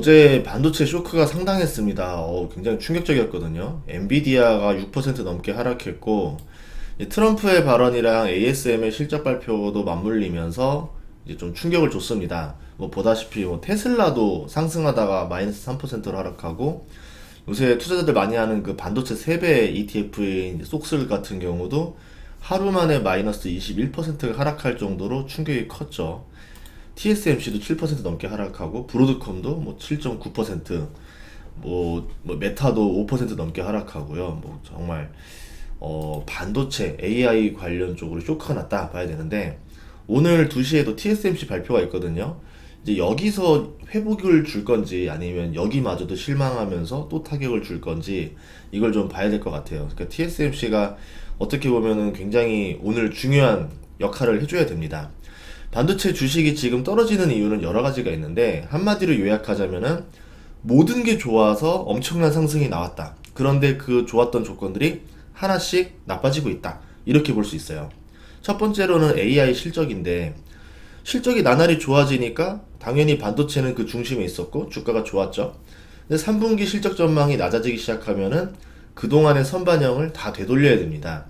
어제 반도체 쇼크가 상당했습니다. 굉장히 충격적이었거든요. 엔비디아가 6% 넘게 하락했고, 이제 트럼프의 발언이랑 ASM의 실적 발표도 맞물리면서 이제 좀 충격을 줬습니다. 뭐 보다시피 뭐 테슬라도 상승하다가 마이너스 3%로 하락하고, 요새 투자자들 많이 하는 그 반도체 3배 ETF인 속슬 같은 경우도 하루 만에 마이너스 21%가 하락할 정도로 충격이 컸죠. TSMC도 7% 넘게 하락하고 브로드컴도 뭐 7.9%, 뭐 메타도 5% 넘게 하락하고요. 뭐 정말 반도체 AI 관련 쪽으로 쇼크가 났다 봐야 되는데, 오늘 2시에도 TSMC 발표가 있거든요. 이제 여기서 회복을 줄 건지 아니면 여기마저도 실망하면서 또 타격을 줄 건지 이걸 좀 봐야 될 것 같아요. 그러니까 TSMC가 어떻게 보면은 굉장히 오늘 중요한 역할을 해줘야 됩니다. 반도체 주식이 지금 떨어지는 이유는 여러 가지가 있는데, 한마디로 요약하자면은 모든 게 좋아서 엄청난 상승이 나왔다. 그런데 그 좋았던 조건들이 하나씩 나빠지고 있다. 이렇게 볼 수 있어요. 첫 번째로는 AI 실적인데, 실적이 나날이 좋아지니까 당연히 반도체는 그 중심에 있었고 주가가 좋았죠. 근데 3분기 실적 전망이 낮아지기 시작하면은 그동안의 선반영을 다 되돌려야 됩니다.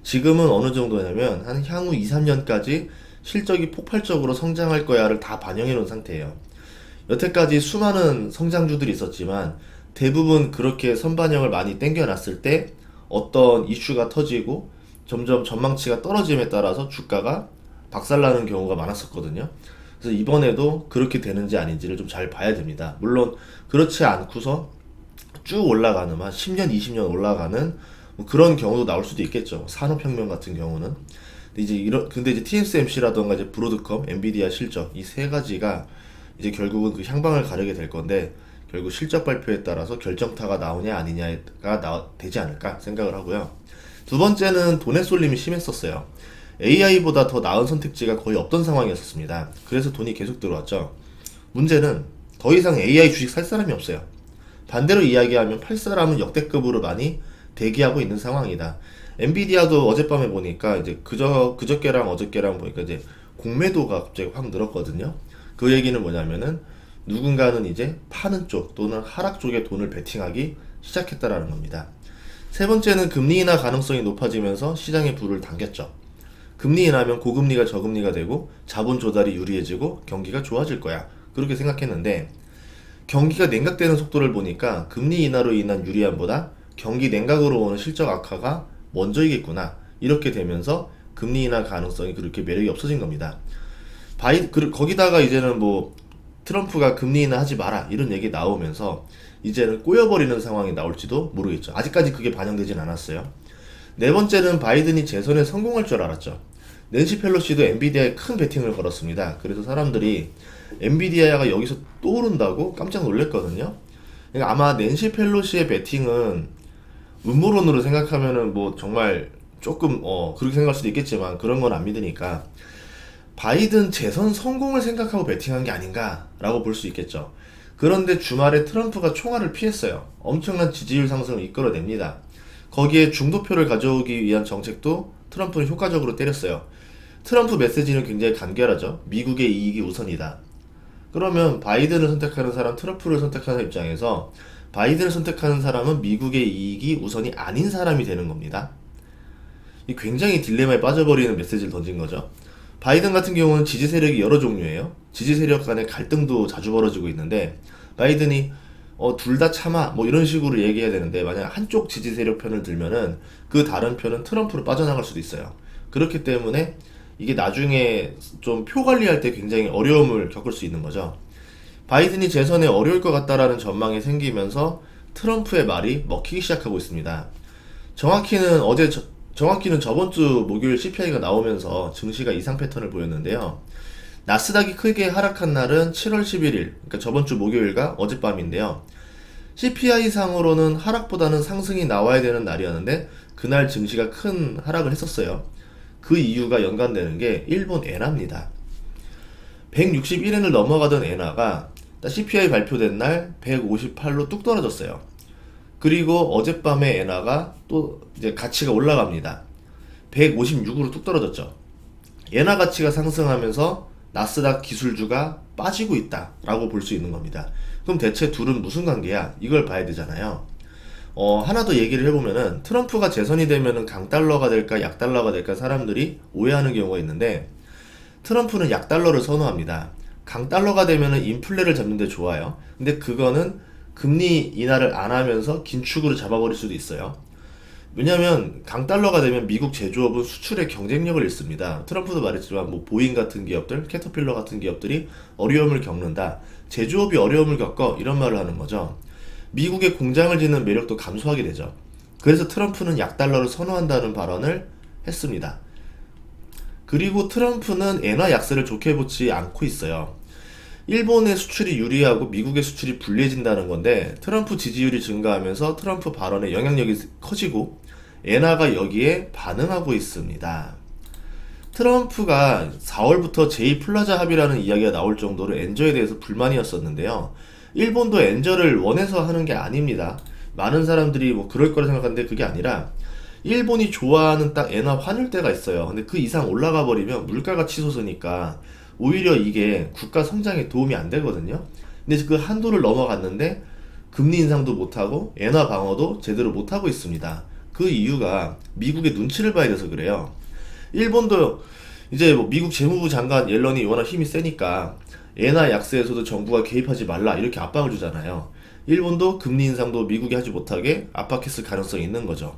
지금은 어느 정도냐면 한 향후 2, 3년까지 실적이 폭발적으로 성장할 거야를 다 반영해 놓은 상태예요. 여태까지 수많은 성장주들이 있었지만 대부분 그렇게 선반영을 많이 땡겨놨을 때 어떤 이슈가 터지고 점점 전망치가 떨어짐에 따라서 주가가 박살나는 경우가 많았었거든요. 그래서 이번에도 그렇게 되는지 아닌지를 좀 잘 봐야 됩니다. 물론 그렇지 않고서 쭉 올라가는, 한 10년, 20년 올라가는 뭐 그런 경우도 나올 수도 있겠죠. 산업혁명 같은 경우는. 근데 이제 TSMC라던가 이제 브로드컴, 엔비디아 실적 이 세 가지가 이제 결국은 그 향방을 가르게 될 건데, 결국 실적 발표에 따라서 결정타가 나오냐 아니냐가 되지 않을까 생각을 하고요. 두 번째는 돈의 쏠림이 심했었어요. AI보다 더 나은 선택지가 거의 없던 상황이었습니다. 그래서 돈이 계속 들어왔죠. 문제는 더 이상 AI 주식 살 사람이 없어요. 반대로 이야기하면 팔 사람은 역대급으로 많이 대기하고 있는 상황이다. 엔비디아도 어젯밤에 보니까 이제 그저께랑 어저께랑 보니까 이제 공매도가 갑자기 확 늘었거든요. 그 얘기는 뭐냐면은 누군가는 이제 파는 쪽 또는 하락 쪽에 돈을 베팅하기 시작했다라는 겁니다. 세 번째는 금리 인하 가능성이 높아지면서 시장에 불을 당겼죠. 금리 인하면 고금리가 저금리가 되고 자본 조달이 유리해지고 경기가 좋아질 거야. 그렇게 생각했는데, 경기가 냉각되는 속도를 보니까 금리 인하로 인한 유리함보다 경기 냉각으로 오는 실적 악화가 먼저이겠구나. 이렇게 되면서 금리 인하 가능성이 그렇게 매력이 없어진 겁니다. 거기다가 이제는 뭐 트럼프가 금리 인하 하지 마라 이런 얘기 나오면서 이제는 꼬여버리는 상황이 나올지도 모르겠죠. 아직까지 그게 반영되진 않았어요. 네 번째는 바이든이 재선에 성공할 줄 알았죠. 낸시 펠로시도 엔비디아에 큰 베팅을 걸었습니다. 그래서 사람들이 엔비디아가 여기서 또 오른다고 깜짝 놀랐거든요. 그러니까 아마 낸시 펠로시의 베팅은 음모론으로 생각하면은 뭐 정말 조금 그렇게 생각할 수도 있겠지만 그런 건 안 믿으니까 바이든 재선 성공을 생각하고 베팅한 게 아닌가라고 볼 수 있겠죠. 그런데 주말에 트럼프가 총알을 피했어요. 엄청난 지지율 상승을 이끌어냅니다. 거기에 중도표를 가져오기 위한 정책도 트럼프는 효과적으로 때렸어요. 트럼프 메시지는 굉장히 간결하죠. 미국의 이익이 우선이다. 그러면 바이든을 선택하는 사람, 트럼프를 선택하는 입장에서 바이든을 선택하는 사람은 미국의 이익이 우선이 아닌 사람이 되는 겁니다. 이 굉장히 딜레마에 빠져버리는 메시지를 던진 거죠. 바이든 같은 경우는 지지 세력이 여러 종류예요. 지지 세력 간의 갈등도 자주 벌어지고 있는데, 바이든이 둘 다 참아 뭐 이런 식으로 얘기해야 되는데, 만약 한쪽 지지 세력 편을 들면은 그 다른 편은 트럼프로 빠져나갈 수도 있어요. 그렇기 때문에 이게 나중에 좀 표 관리할 때 굉장히 어려움을 겪을 수 있는 거죠. 바이든이 재선에 어려울 것 같다라는 전망이 생기면서 트럼프의 말이 먹히기 시작하고 있습니다. 정확히는 저번 주 목요일 CPI가 나오면서 증시가 이상 패턴을 보였는데요. 나스닥이 크게 하락한 날은 7월 11일, 그러니까 저번 주 목요일과 어젯밤인데요. CPI 상으로는 하락보다는 상승이 나와야 되는 날이었는데 그날 증시가 큰 하락을 했었어요. 그 이유가 연관되는 게 일본 엔화입니다. 161엔을 넘어가던 엔화가 CPI 발표된 날 158로 뚝 떨어졌어요. 그리고 어젯밤에 엔화가 또 이제 가치가 올라갑니다. 156으로 뚝 떨어졌죠. 엔화 가치가 상승하면서 나스닥 기술주가 빠지고 있다라고 볼 수 있는 겁니다. 그럼 대체 둘은 무슨 관계야? 이걸 봐야 되잖아요. 하나 더 얘기를 해보면은 트럼프가 재선이 되면은 강달러가 될까 약달러가 될까 사람들이 오해하는 경우가 있는데, 트럼프는 약달러를 선호합니다. 강달러가 되면은 인플레를 잡는 데 좋아요. 근데 그거는 금리 인하를 안 하면서 긴축으로 잡아버릴 수도 있어요. 왜냐하면 강달러가 되면 미국 제조업은 수출의 경쟁력을 잃습니다. 트럼프도 말했지만 뭐 보잉 같은 기업들, 캐터필러 같은 기업들이 어려움을 겪는다. 제조업이 어려움을 겪어 이런 말을 하는 거죠. 미국의 공장을 짓는 매력도 감소하게 되죠. 그래서 트럼프는 약달러를 선호한다는 발언을 했습니다. 그리고 트럼프는 엔화 약세를 좋게 보지 않고 있어요. 일본의 수출이 유리하고 미국의 수출이 불리해진다는 건데, 트럼프 지지율이 증가하면서 트럼프 발언의 영향력이 커지고 엔화가 여기에 반응하고 있습니다. 트럼프가 4월부터 제이 플라자 합의라는 이야기가 나올 정도로 엔저에 대해서 불만이었었는데요. 일본도 엔저를 원해서 하는 게 아닙니다. 많은 사람들이 뭐 그럴 거라 생각하는데 그게 아니라, 일본이 좋아하는 딱 엔화 환율대가 있어요. 근데 그 이상 올라가 버리면 물가가 치솟으니까 오히려 이게 국가 성장에 도움이 안 되거든요. 근데 그 한도를 넘어갔는데 금리 인상도 못하고 엔화 방어도 제대로 못하고 있습니다. 그 이유가 미국의 눈치를 봐야 돼서 그래요. 일본도 이제 뭐 미국 재무부 장관 옐런이 워낙 힘이 세니까 엔화 약세에서도 정부가 개입하지 말라 이렇게 압박을 주잖아요. 일본도 금리 인상도 미국이 하지 못하게 압박했을 가능성이 있는 거죠.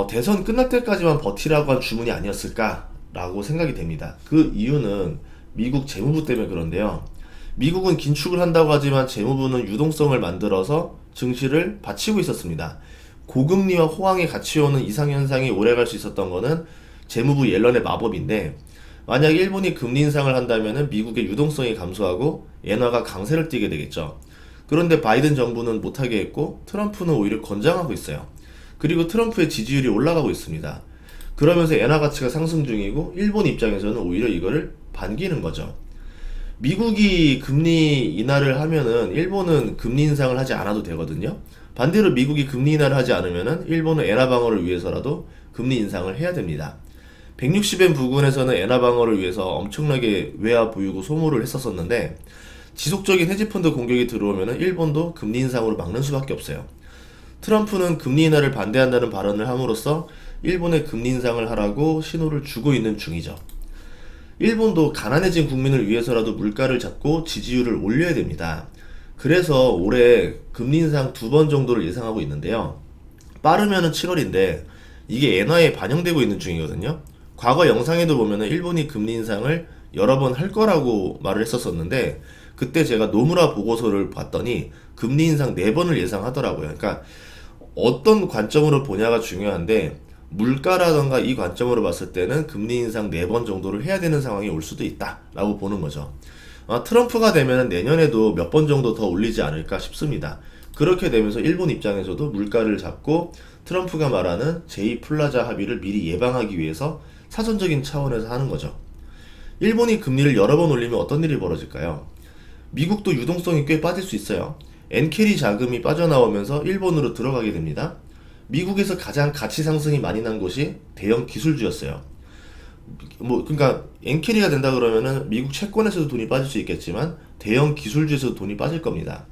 대선 끝날 때까지만 버티라고 한 주문이 아니었을까라고 생각이 됩니다. 그 이유는 미국 재무부 때문에 그런데요. 미국은 긴축을 한다고 하지만 재무부는 유동성을 만들어서 증시를 받치고 있었습니다. 고금리와 호황이 같이 오는 이상현상이 오래갈 수 있었던 거는 재무부 옐런의 마법인데, 만약 일본이 금리 인상을 한다면 미국의 유동성이 감소하고 엔화가 강세를 띠게 되겠죠. 그런데 바이든 정부는 못하게 했고 트럼프는 오히려 권장하고 있어요. 그리고 트럼프의 지지율이 올라가고 있습니다. 그러면서 엔화 가치가 상승 중이고 일본 입장에서는 오히려 이거를 반기는 거죠. 미국이 금리 인하를 하면은 일본은 금리 인상을 하지 않아도 되거든요. 반대로 미국이 금리 인하를 하지 않으면은 일본은 엔화 방어를 위해서라도 금리 인상을 해야 됩니다. 160엔 부근에서는 엔화 방어를 위해서 엄청나게 외화 보유고 소모를 했었었는데, 지속적인 헤지펀드 공격이 들어오면은 일본도 금리 인상으로 막는 수밖에 없어요. 트럼프는 금리 인하를 반대한다는 발언을 함으로써 일본의 금리 인상을 하라고 신호를 주고 있는 중이죠. 일본도 가난해진 국민을 위해서라도 물가를 잡고 지지율을 올려야 됩니다. 그래서 올해 금리 인상 2번 정도를 예상하고 있는데요. 빠르면은 7월인데 이게 엔화에 반영되고 있는 중이거든요. 과거 영상에도 보면은 일본이 금리 인상을 여러 번 할 거라고 말을 했었었는데, 그때 제가 노무라 보고서를 봤더니 금리 인상 4번을 예상하더라고요. 그러니까 어떤 관점으로 보냐가 중요한데, 물가라던가 이 관점으로 봤을 때는 금리 인상 4번 정도를 해야 되는 상황이 올 수도 있다라고 보는 거죠. 트럼프가 되면 내년에도 몇 번 정도 더 올리지 않을까 싶습니다. 그렇게 되면서 일본 입장에서도 물가를 잡고 트럼프가 말하는 제이 플라자 합의를 미리 예방하기 위해서 사전적인 차원에서 하는 거죠. 일본이 금리를 여러 번 올리면 어떤 일이 벌어질까요? 미국도 유동성이 꽤 빠질 수 있어요. 엔캐리 자금이 빠져나오면서 일본으로 들어가게 됩니다. 미국에서 가장 가치 상승이 많이 난 곳이 대형 기술주였어요. 그러니까 엔캐리가 된다 그러면은 미국 채권에서도 돈이 빠질 수 있겠지만 대형 기술주에서도 돈이 빠질 겁니다.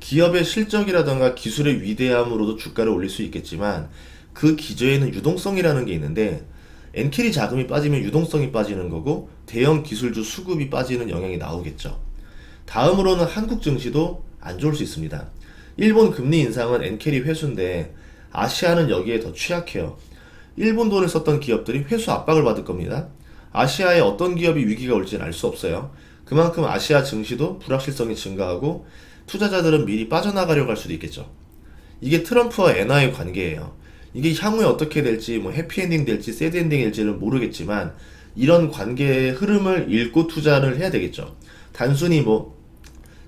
기업의 실적이라던가 기술의 위대함으로도 주가를 올릴 수 있겠지만 그 기저에는 유동성이라는 게 있는데, 엔캐리 자금이 빠지면 유동성이 빠지는 거고 대형 기술주 수급이 빠지는 영향이 나오겠죠. 다음으로는 한국 증시도 안 좋을 수 있습니다. 일본 금리 인상은 엔캐리 회수인데 아시아는 여기에 더 취약해요. 일본 돈을 썼던 기업들이 회수 압박을 받을 겁니다. 아시아에 어떤 기업이 위기가 올지는 알 수 없어요. 그만큼 아시아 증시도 불확실성이 증가하고 투자자들은 미리 빠져나가려고 할 수도 있겠죠. 이게 트럼프와 엔화의 관계예요. 이게 향후에 어떻게 될지, 뭐 해피엔딩 될지 새드엔딩 될지는 모르겠지만 이런 관계의 흐름을 읽고 투자를 해야 되겠죠. 단순히 뭐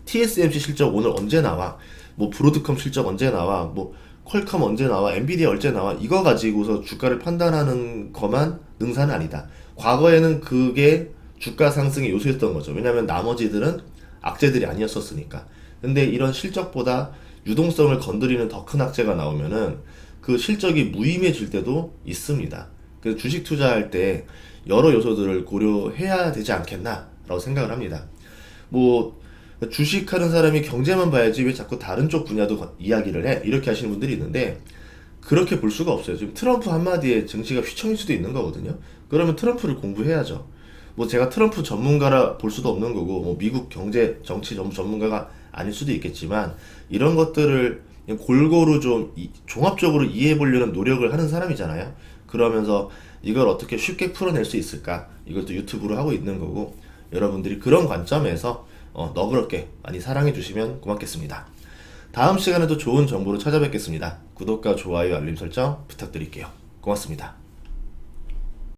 TSMC 실적 오늘 언제 나와, 뭐 브로드컴 실적 언제 나와, 뭐 퀄컴 언제 나와, 엔비디아 언제 나와, 이거 가지고서 주가를 판단하는 것만 능사는 아니다. 과거에는 그게 주가 상승의 요소였던 거죠. 왜냐하면 나머지들은 악재들이 아니었었으니까. 근데 이런 실적보다 유동성을 건드리는 더 큰 악재가 나오면은 그 실적이 무의미해질 때도 있습니다. 그래서 주식 투자할 때 여러 요소들을 고려해야 되지 않겠나라고 생각을 합니다. 뭐 주식하는 사람이 경제만 봐야지 왜 자꾸 다른 쪽 분야도 이야기를 해? 이렇게 하시는 분들이 있는데 그렇게 볼 수가 없어요. 지금 트럼프 한마디에 증시가 휘청일 수도 있는 거거든요. 그러면 트럼프를 공부해야죠. 뭐 제가 트럼프 전문가라 볼 수도 없는 거고 뭐 미국 경제 정치 전문가가 아닐 수도 있겠지만 이런 것들을 그냥 골고루 좀 종합적으로 이해해 보려는 노력을 하는 사람이잖아요. 그러면서 이걸 어떻게 쉽게 풀어낼 수 있을까? 이것도 유튜브로 하고 있는 거고 여러분들이 그런 관점에서 너그럽게 많이 사랑해 주시면 고맙겠습니다. 다음 시간에도 좋은 정보로 찾아뵙겠습니다. 구독과 좋아요, 알림 설정 부탁드릴게요. 고맙습니다.